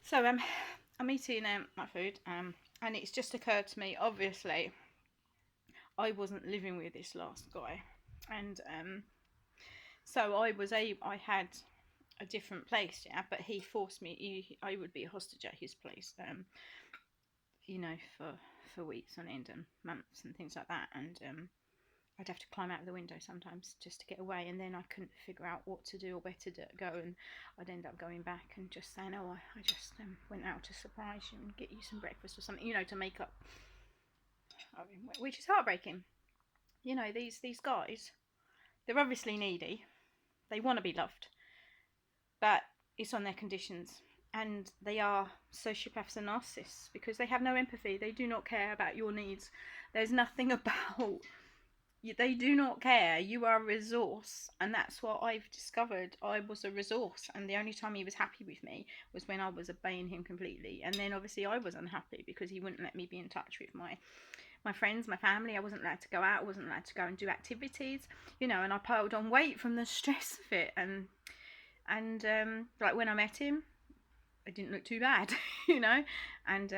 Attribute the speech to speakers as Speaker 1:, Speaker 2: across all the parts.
Speaker 1: So I'm eating my food and it's just occurred to me. Obviously, I wasn't living with this last guy, and so I had a different place, yeah. But he forced me. I would be a hostage at his place, for weeks on end and months and things like that, and I'd have to climb out of the window sometimes just to get away, and then I couldn't figure out what to do or where to go, and I'd end up going back and just saying, "Oh, I just went out to surprise you and get you some breakfast or something," to make up. I mean, which is heartbreaking. These guys, they're obviously needy. They want to be loved, but it's on their conditions, and they are sociopaths and narcissists because they have no empathy. They do not care about your needs. There's nothing about they do not care. You are a resource, and that's what I've discovered. I was a resource, and the only time he was happy with me was when I was obeying him completely. And then obviously I was unhappy because he wouldn't let me be in touch with my friends, my family. I wasn't allowed to go out. I wasn't allowed to go and do activities, and I piled on weight from the stress of it. And like when I met him, I didn't look too bad, and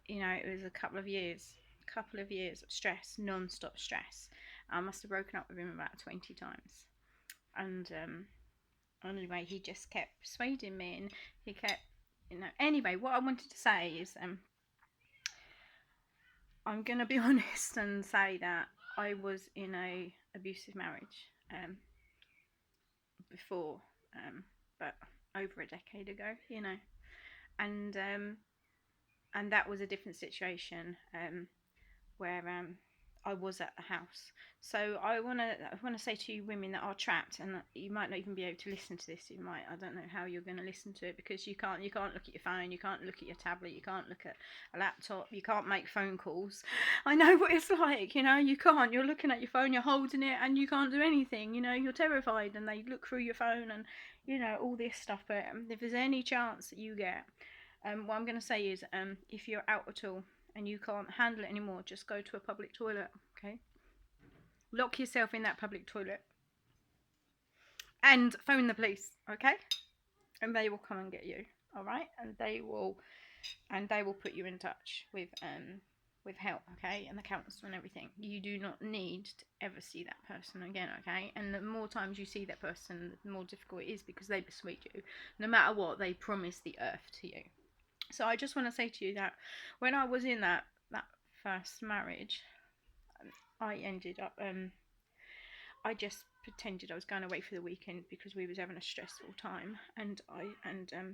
Speaker 1: it was a couple of years of stress, non-stop stress. I must have broken up with him about 20 times. And anyway, he just kept persuading me, and he kept, Anyway, what I wanted to say is, I'm going to be honest and say that I was in a abusive marriage before, but over a decade ago, and that was a different situation. Where I was at the house. So I wanna say to you women that are trapped, and you might not even be able to listen to this. I don't know how you're going to listen to it, because you can't look at your phone, you can't look at your tablet, you can't look at a laptop, you can't make phone calls. I know what it's like, you can't. You're looking at your phone, you're holding it, and you can't do anything. You're terrified, and they look through your phone, and all this stuff. But if there's any chance that you get, what I'm going to say is, if you're out at all and you can't handle it anymore, just go to a public toilet, okay? Lock yourself in that public toilet and phone the police, okay? And they will come and get you, all right? And they will put you in touch with help, okay? And the counsellor and everything. You do not need to ever see that person again, okay? And the more times you see that person, the more difficult it is, because they persuade you. No matter what, they promise the earth to you. So I just want to say to you that when I was in that first marriage, I ended up I just pretended I was going away for the weekend because we was having a stressful time,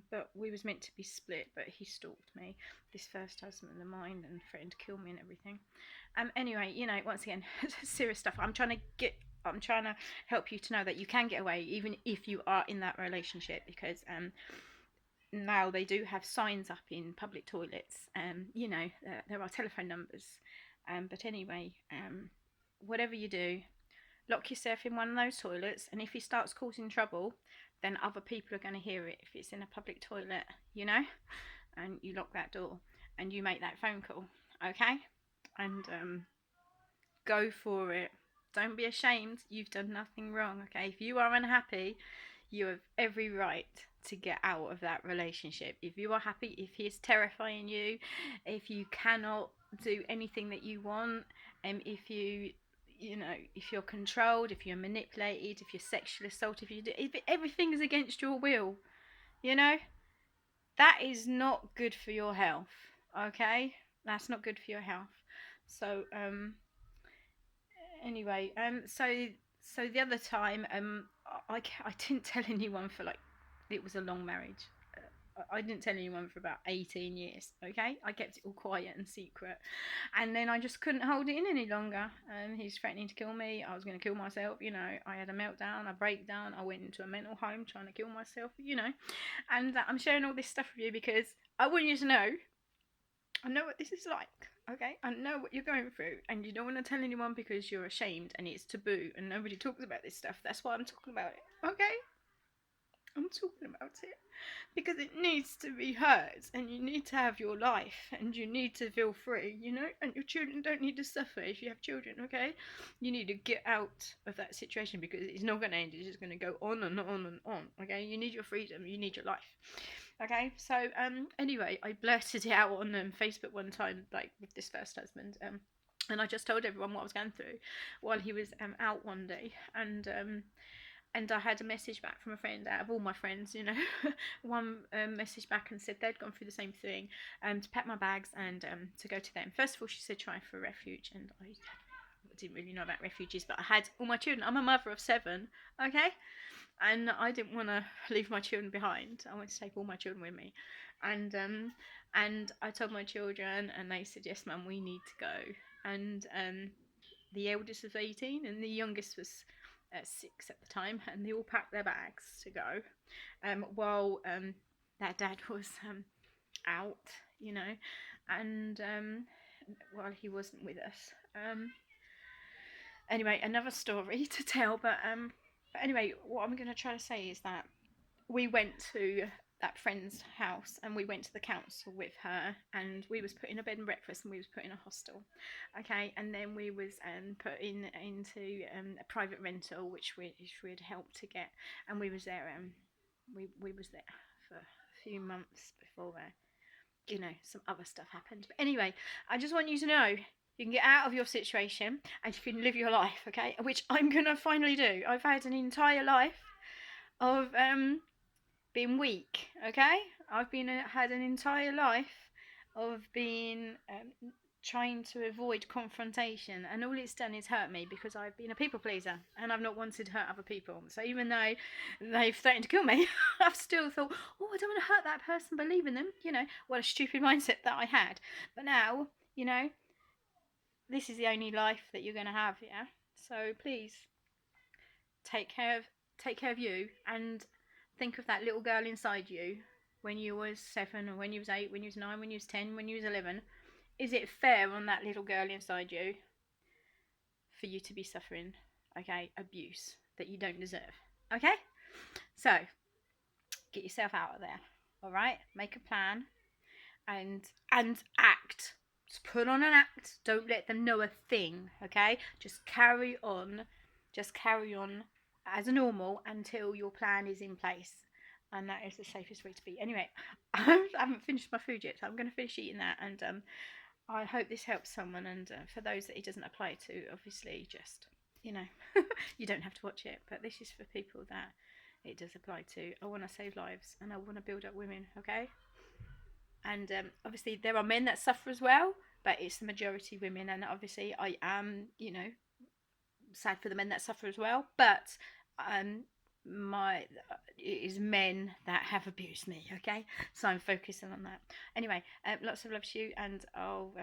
Speaker 1: but we was meant to be split, but he stalked me, this first husband of mine, and threatened to kill me and everything. Anyway, once again, serious stuff. I'm trying to help you to know that you can get away even if you are in that relationship, because now they do have signs up in public toilets. There are telephone numbers. But anyway, whatever you do, lock yourself in one of those toilets, and if he starts causing trouble, then other people are going to hear it. If it's in a public toilet, and you lock that door and you make that phone call, okay? And go for it. Don't be ashamed. You've done nothing wrong, okay? If you are unhappy, you have every right to get out of that relationship. If you are happy, if he is terrifying you, if you cannot do anything that you want, if if you're controlled, if you're manipulated, if you're sexually assaulted, if everything is against your will, that is not good for your health. Okay, that's not good for your health. So anyway, so the other time, I didn't tell anyone for it was a long marriage. I didn't tell anyone for about 18 years, okay? I kept it all quiet and secret. And then I just couldn't hold it in any longer. He's threatening to kill me. I was going to kill myself, I had a meltdown, a breakdown. I went into a mental home trying to kill myself, And I'm sharing all this stuff with you because I want you to know I know what this is like, okay? I know what you're going through, and you don't want to tell anyone because you're ashamed and it's taboo and nobody talks about this stuff. That's why I'm talking about it, okay? I'm talking about it because it needs to be heard, and you need to have your life, and you need to feel free, and your children don't need to suffer if you have children, okay? You need to get out of that situation because it's not going to end, it's just going to go on and on and on, okay? You need your freedom, you need your life. Okay, so anyway, I blurted it out on Facebook one time, like with this first husband, and I just told everyone what I was going through while he was out one day, and I had a message back from a friend out of all my friends, you know, one message back and said they'd gone through the same thing, to pack my bags and to go to them. First of all, she said try for a refuge, and I didn't really know about refuges, but I had all my children. I'm a mother of 7, okay, and I didn't want to leave my children behind. I wanted to take all my children with me, and I told my children, and they said yes, mum, we need to go. And the eldest was 18, and the youngest was 6 at the time, and they all packed their bags to go. While their dad was out, you know, and while he wasn't with us. Anyway, another story to tell, but anyway, what I'm going to try to say is that we went to that friend's house and we went to the council with her, and we was put in a bed and breakfast, and we was put in a hostel, okay, and then we was put into a private rental which we'd helped to get, and we was there we was there for a few months before you know, some other stuff happened. But anyway, I just want you to know you can get out of your situation and you can live your life, okay? Which I'm gonna finally do. I've had an entire life of being weak, okay? I've had an entire life of being trying to avoid confrontation, and all it's done is hurt me because I've been a people pleaser and I've not wanted to hurt other people. So even though they've threatened to kill me, I've still thought, oh, I don't want to hurt that person by leaving them. You know, what a stupid mindset that I had. But now, you know, this is the only life that you're going to have, yeah? So please take care of you, and think of that little girl inside you when you was 7, or when you was 8, when you was 9, when you was 10, when you was 11. Is it fair on that little girl inside you for you to be suffering, okay, abuse that you don't deserve? Okay? So, get yourself out of there. All right? Make a plan and act. Just put on an act. Don't let them know a thing, okay? Just carry on. Just carry on as normal until your plan is in place. And that is the safest way to be. Anyway, I haven't finished my food yet, so I'm going to finish eating that. And I hope this helps someone. And for those that it doesn't apply to, obviously, just, you know, you don't have to watch it. But this is for people that it does apply to. I want to save lives and I want to build up women, okay? And obviously there are men that suffer as well, but it's the majority women. And obviously I am, you know, sad for the men that suffer as well. But it is men that have abused me, okay? So I'm focusing on that. Anyway, lots of love to you, and I'll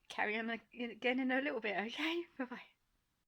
Speaker 1: carry on again in a little bit, okay? Bye bye.